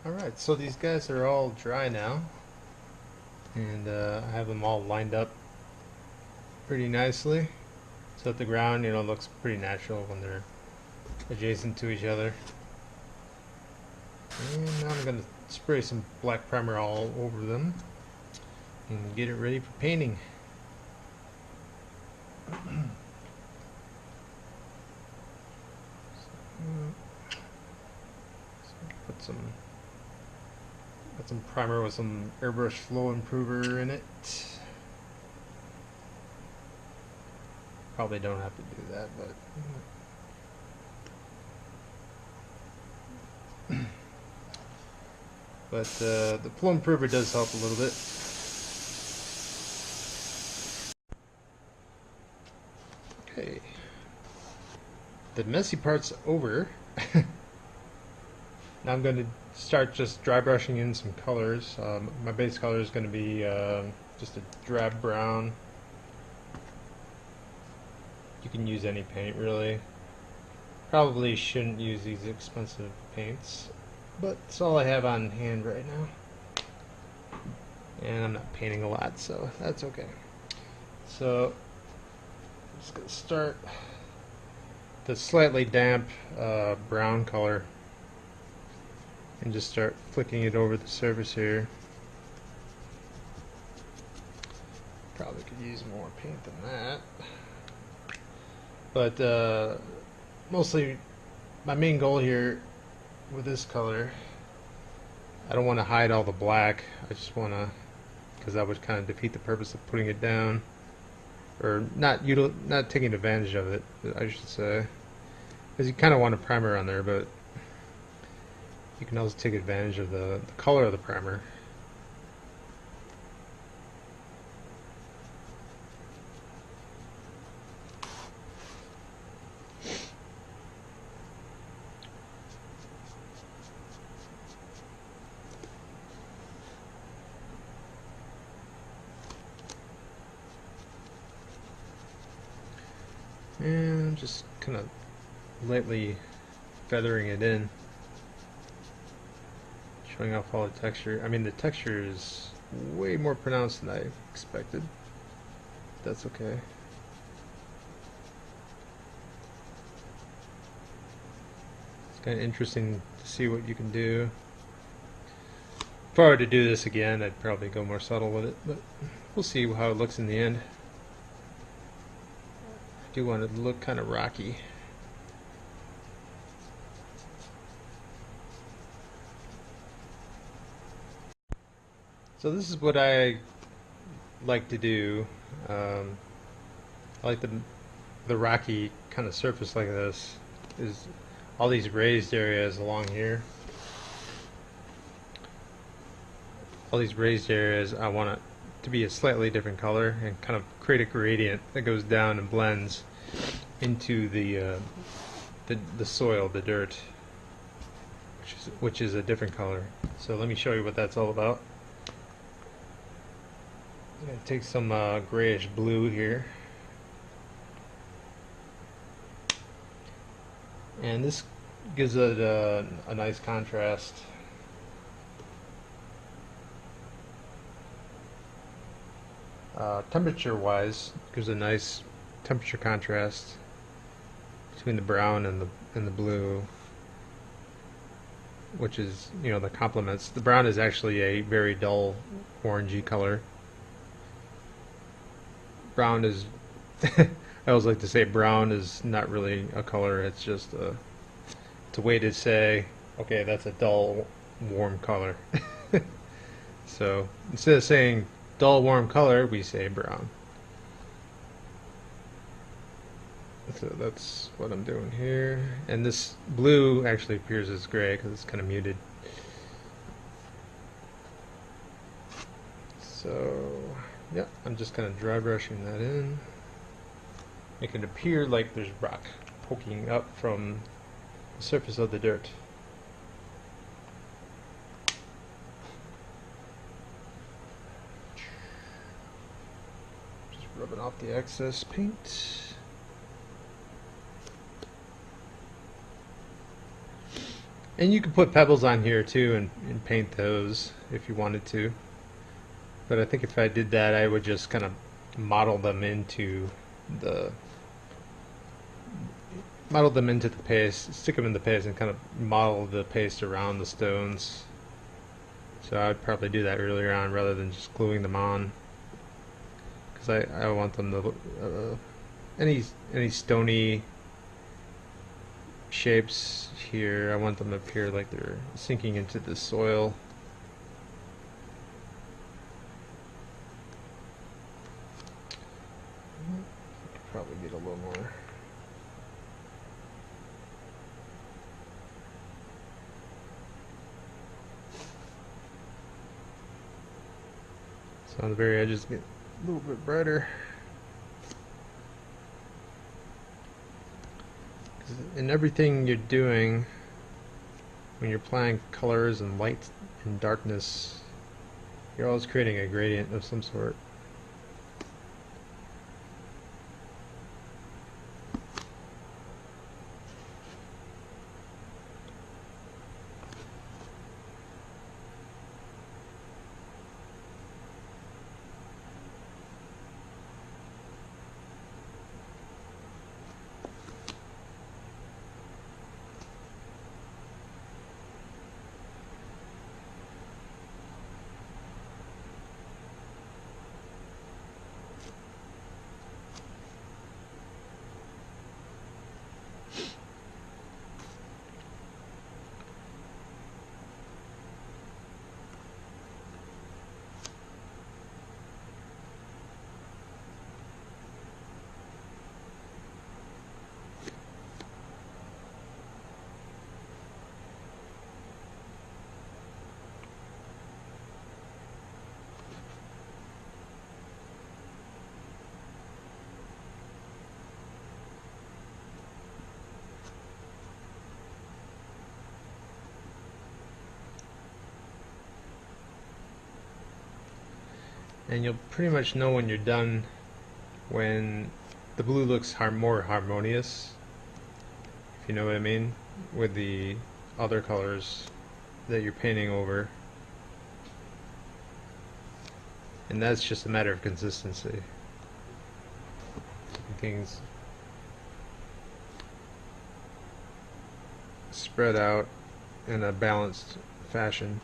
Alright, so these guys are all dry now, and I have them all lined up pretty nicely so that the ground, looks pretty natural when they're adjacent to each other. And now I'm going to spray some black primer all over them and get it ready for painting. Put some primer with some airbrush flow improver in it. Probably don't have to do that, but the flow improver does help a little bit. Okay, the messy part's over. Now I'm going to start just dry brushing in some colors. My base color is going to be just a drab brown. You can use any paint really. Probably shouldn't use these expensive paints, but it's all I have on hand right now. And I'm not painting a lot, so that's okay. So I'm just going to start the slightly damp brown color and just start flicking it over the surface here. Probably could use more paint than that, but mostly my main goal here with this color, I don't want to hide all the black. I just want to, because that would kind of defeat the purpose of putting it down, or not taking advantage of it, I should say, because you kind of want a primer on there, but you can also take advantage of the color of the primer. And just kind of lightly feathering it in, showing off all the texture. I mean, the texture is way more pronounced than I expected. That's okay. It's kind of interesting to see what you can do. If I were to do this again, I'd probably go more subtle with it, but we'll see how it looks in the end. I do want it to look kind of rocky. So this is what I like to do. I like the rocky kind of surface like this, is all these raised areas along here. All these raised areas, I want it to be a slightly different color and kind of create a gradient that goes down and blends into the soil, the dirt, which is a different color. So let me show you what that's all about. I'm going to take some grayish blue here, and this gives it a nice contrast. Temperature wise, gives a nice temperature contrast between the brown and the blue, which is, the complements. The brown is actually a very dull orangey color. Brown is I always like to say brown is not really a color, it's just it's a way to say, okay, that's a dull warm color. So instead of saying dull warm color, we say brown. So that's what I'm doing here, and this blue actually appears as gray because it's kind of muted. So yeah, I'm just kind of dry brushing that in, make it appear like there's rock poking up from the surface of the dirt. Just rubbing off the excess paint. And you could put pebbles on here too and paint those if you wanted to. But I think if I did that, I would just kind of model them into the paste, stick them in the paste, and kind of model the paste around the stones. So I'd probably do that earlier on rather than just gluing them on, because I want them to any stony shapes here, I want them to appear like they're sinking into the soil. Probably need a little more. So on the very edges get a little bit brighter. In everything you're doing, when you're applying colors and light and darkness, you're always creating a gradient of some sort. And you'll pretty much know when you're done when the blue looks more harmonious, if you know what I mean, with the other colors that you're painting over. And that's just a matter of consistency. Things spread out in a balanced fashion.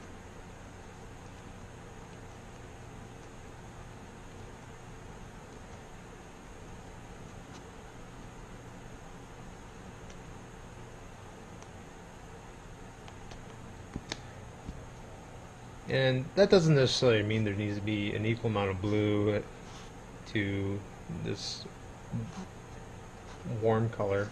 And that doesn't necessarily mean there needs to be an equal amount of blue to this warm color.